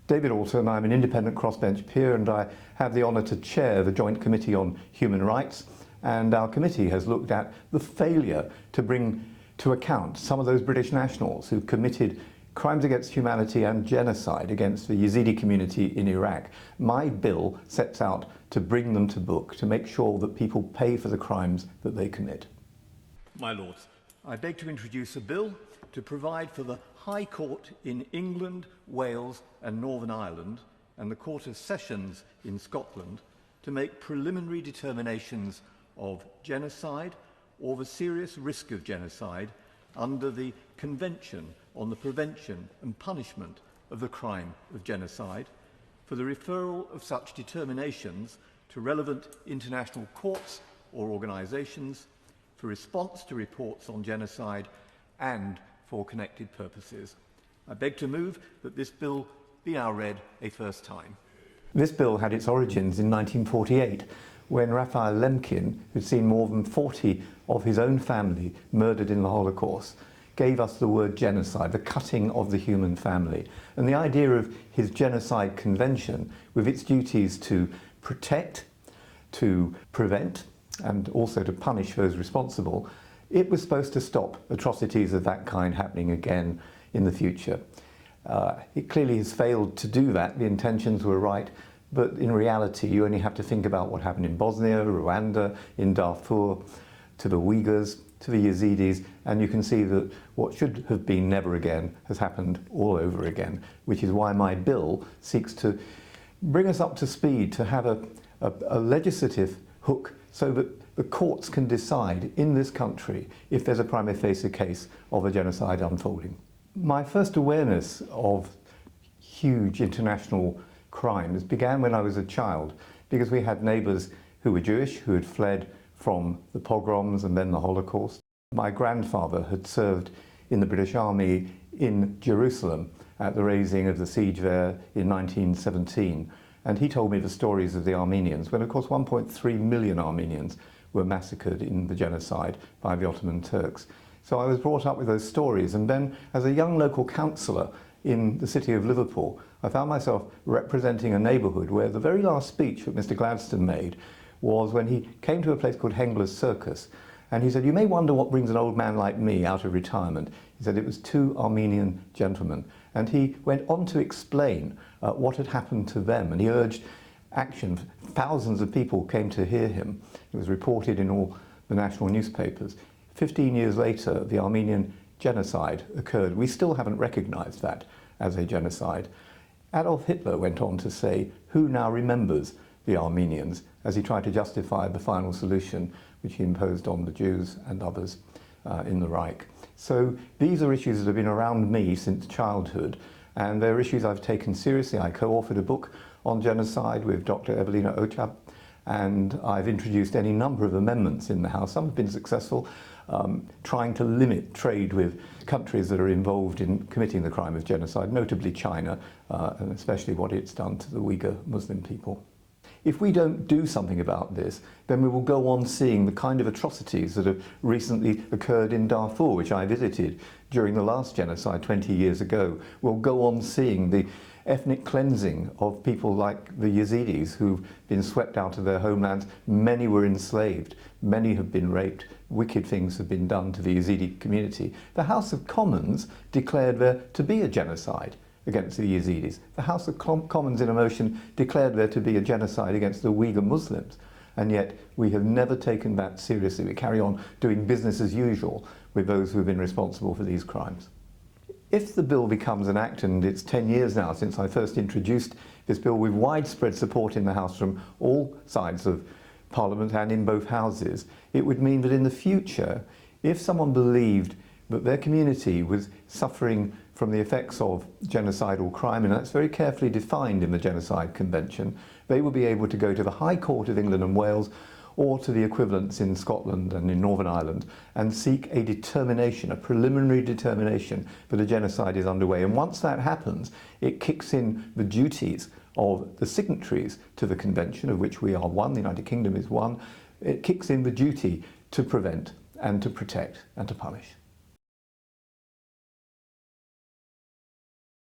David Alton, I'm an independent crossbench peer and I have the honour to chair the Joint Committee on Human Rights, and our committee has looked at the failure to bring to account some of those British nationals who committed crimes against humanity and genocide against the Yazidi community in Iraq. My bill sets out to bring them to book, to make sure that people pay for the crimes that they commit. My Lords, I beg to introduce a bill to provide for the High Court in England, Wales and Northern Ireland and the Court of Sessions in Scotland to make preliminary determinations of genocide or the serious risk of genocide under the Convention on the Prevention and Punishment of the Crime of Genocide, for the referral of such determinations to relevant international courts or organisations, for response to reports on genocide and for connected purposes. I beg to move that this bill be now read a first time. This bill had its origins in 1948, when Raphael Lemkin, who'd seen more than 40 of his own family murdered in the Holocaust, gave us the word genocide, the cutting of the human family. And the idea of his Genocide Convention, with its duties to protect, to prevent, and also to punish those responsible, it was supposed to stop atrocities of that kind happening again in the future. It clearly has failed to do that. The intentions were right, but in reality you only have to think about what happened in Bosnia, Rwanda, in Darfur, to the Uyghurs, to the Yazidis, and you can see that what should have been never again has happened all over again, which is why my bill seeks to bring us up to speed, to have a legislative hook so that the courts can decide in this country if there's a prima facie case of a genocide unfolding. My first awareness of huge international crimes began when I was a child, because we had neighbours who were Jewish, who had fled from the pogroms and then the Holocaust. My grandfather had served in the British Army in Jerusalem at the raising of the siege there in 1917, and he told me the stories of the Armenians, when of course 1.3 million Armenians were massacred in the genocide by the Ottoman Turks. So I was brought up with those stories, and then as a young local councillor in the city of Liverpool, I found myself representing a neighbourhood where the very last speech that Mr. Gladstone made was when he came to a place called Hengler's Circus, and he said, "You may wonder what brings an old man like me out of retirement." He said it was two Armenian gentlemen, and he went on to explain what had happened to them, and he urged action. Thousands of people came to hear him. It was reported in all the national newspapers. 15 years later, the Armenian genocide occurred. We still haven't recognised that as a genocide. Adolf Hitler went on to say, "Who now remembers the Armenians?" as he tried to justify the final solution which he imposed on the Jews and others in the Reich. So these are issues that have been around me since childhood, and they're issues I've taken seriously. I co-authored a book on genocide with Dr. Evelina Ochab, and I've introduced any number of amendments in the House. Some have been successful, trying to limit trade with countries that are involved in committing the crime of genocide, notably China, and especially what it's done to the Uyghur Muslim people. If we don't do something about this, then we will go on seeing the kind of atrocities that have recently occurred in Darfur, which I visited during the last genocide 20 years ago. We'll go on seeing the ethnic cleansing of people like the Yazidis who've been swept out of their homelands. Many were enslaved, many have been raped, wicked things have been done to the Yazidi community. The House of Commons declared there to be a genocide against the Yazidis. The House of Commons in a motion declared there to be a genocide against the Uyghur Muslims, and yet we have never taken that seriously. We carry on doing business as usual with those who have been responsible for these crimes. If the bill becomes an act, and it's 10 years now since I first introduced this bill with widespread support in the House from all sides of Parliament and in both houses, it would mean that in the future, if someone believed that their community was suffering from the effects of genocidal crime, and that's very carefully defined in the Genocide Convention, they will be able to go to the High Court of England and Wales or to the equivalents in Scotland and in Northern Ireland and seek a determination, a preliminary determination that a genocide is underway. And once that happens, it kicks in the duties of the signatories to the convention, of which we are one, the United Kingdom is one. It kicks in the duty to prevent and to protect and to punish.